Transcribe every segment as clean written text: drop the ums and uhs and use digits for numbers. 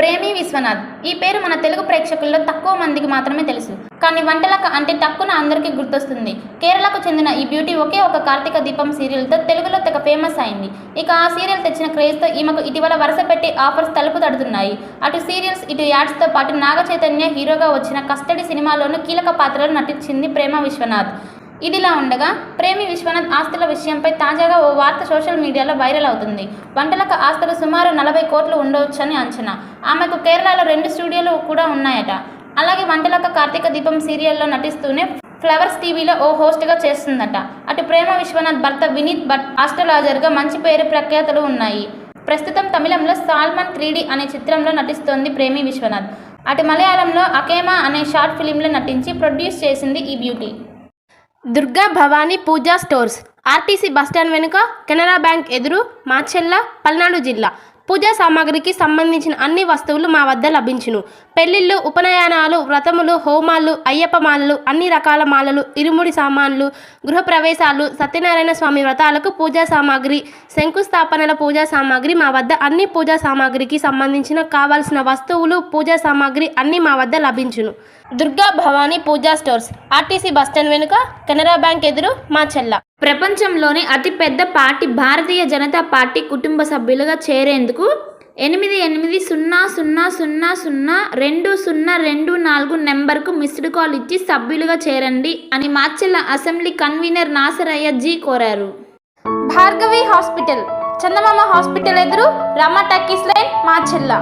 ప్రేమి విశ్వనాథ్ ఈ పేరు మన తెలుగు ప్రేక్షకుల్లో తక్కువ మందికి మాత్రమే తెలుసు. కానీ వంటలక్క అంటే టక్కున అందరికీ గుర్తొస్తుంది. కేరళకు చెందిన ఈ బ్యూటీ ఒకే ఒక కార్తీక దీపం సీరియల్తో తెలుగులో తెగ ఫేమస్ అయింది. ఇక ఆ సీరియల్ తెచ్చిన క్రేజ్తో ఈమెకు ఇటీవల వరుస పెట్టి ఆఫర్స్ తలుపు తడుతున్నాయి. అటు సీరియల్స్ ఇటు యాడ్స్తో పాటు నాగ చైతన్య హీరోగా వచ్చిన కస్టడీ సినిమాలోనూ కీలక పాత్రలో నటించింది ప్రేమ విశ్వనాథ్. ఇదిలా ఉండగా ప్రేమి విశ్వనాథ్ ఆస్తుల విషయంపై తాజాగా ఓ వార్త సోషల్ మీడియాలో వైరల్ అవుతుంది. వంటలక్క ఆస్తులు సుమారు 40 కోట్లు ఉండవచ్చని అంచనా. ఆమెకు కేరళలో 2 స్టూడియోలు కూడా ఉన్నాయట. అలాగే వంటలక్క కార్తీక దీపం సీరియల్లో నటిస్తూనే ఫ్లవర్స్ టీవీలో ఓ హోస్ట్గా చేస్తుందట. అటు ప్రేమ విశ్వనాథ్ భర్త వినీత్ భట్ ఆస్ట్రాలజర్గా మంచి పేరు ప్రఖ్యాతులు ఉన్నాయి. ప్రస్తుతం తమిళంలో సాల్మన్ 3D అనే చిత్రంలో నటిస్తోంది ప్రేమి విశ్వనాథ్. అటు మలయాళంలో అకేమా అనే షార్ట్ ఫిలింలో నటించి ప్రొడ్యూస్ చేసింది ఈ బ్యూటీ. దుర్గా భవానీ పూజా స్టోర్స్ ఆర్టీసీ బస్టాండ్ వెనుక, కెనరా బ్యాంక్ ఎదురు, మాచెల్ల, పల్నాడు జిల్లా. పూజా సామాగ్రికి సంబంధించిన అన్ని వస్తువులు మా వద్ద లభించును. పెళ్లిళ్ళు, ఉపనయనాలు, వ్రతములు, హోమాలు, అయ్యప్ప మాలలు, అన్ని రకాల మాలలు, ఇరుముడి సామాన్లు, గృహప్రవేశాలు, సత్యనారాయణ స్వామి వ్రతాలకు పూజా సామాగ్రి, శంకుస్థాపనల పూజా సామాగ్రి మా వద్ద అన్ని పూజా సామాగ్రికి సంబంధించిన కావాల్సిన వస్తువులు, పూజా సామాగ్రి అన్ని మా వద్ద లభించును. దుర్గా భవానీ పూజా స్టోర్స్ ఆర్టీసీ బస్టాండ్ వెనుక, కెనరా బ్యాంక్ ఎదురు, మాచెల్ల. ప్రపంచంలోని అతిపెద్ద పార్టీ భారతీయ జనతా పార్టీ కుటుంబ సభ్యులుగా చేరేందుకు 8800002024 నెంబర్కు మిస్డ్ కాల్ ఇచ్చి సభ్యులుగా చేరండి అని మాచెల్ల అసెంబ్లీ కన్వీనర్ నాసరయ్య జీ కోరారు. భార్గవి హాస్పిటల్, చందమామ హాస్పిటల్ ఎదురు, Rama talkies line, Machella.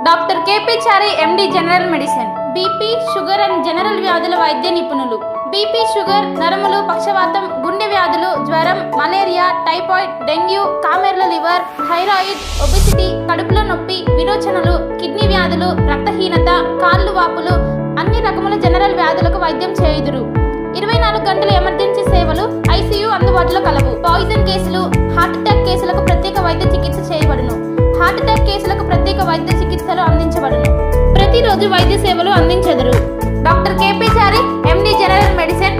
Doctor KP Chari MD general medicine. BP, sugar and general వ్యాధుల వైద్య నిపుణులు. బీపీ, షుగర్, నరములు, పక్షవాతం, గుండె వ్యాధులు, జ్వరం, మలేరియా, టైఫాయిడ్, డెంగ్యూ, కామెర్ల లివర్, థైరాయిడ్, ఒబిసిటీ, కడుపులో నొప్పి, విరోచనలు, కిడ్నీ వ్యాధులు, రక్తహీనత, కాళ్ళు వాపులు, అన్ని రకముల జనరల్ వ్యాధులకు వైద్యం చేయుదురు. 24 గంటల ఎమర్జెన్సీ సేవలు, ఐసీయూ అందుబాటులో కలవు. పాయిజన్ కేసులు, హార్ట్ అటాక్ కేసులకు ప్రత్యేక వైద్య చికిత్స చేయబడును. హార్ట్ అటాక్ కేసులకు ప్రత్యేక వైద్య చికిత్సలు అందించబడును. ప్రతిరోజు వైద్య సేవలు అందించెదరు. Doctor KP Chari MD general medicine,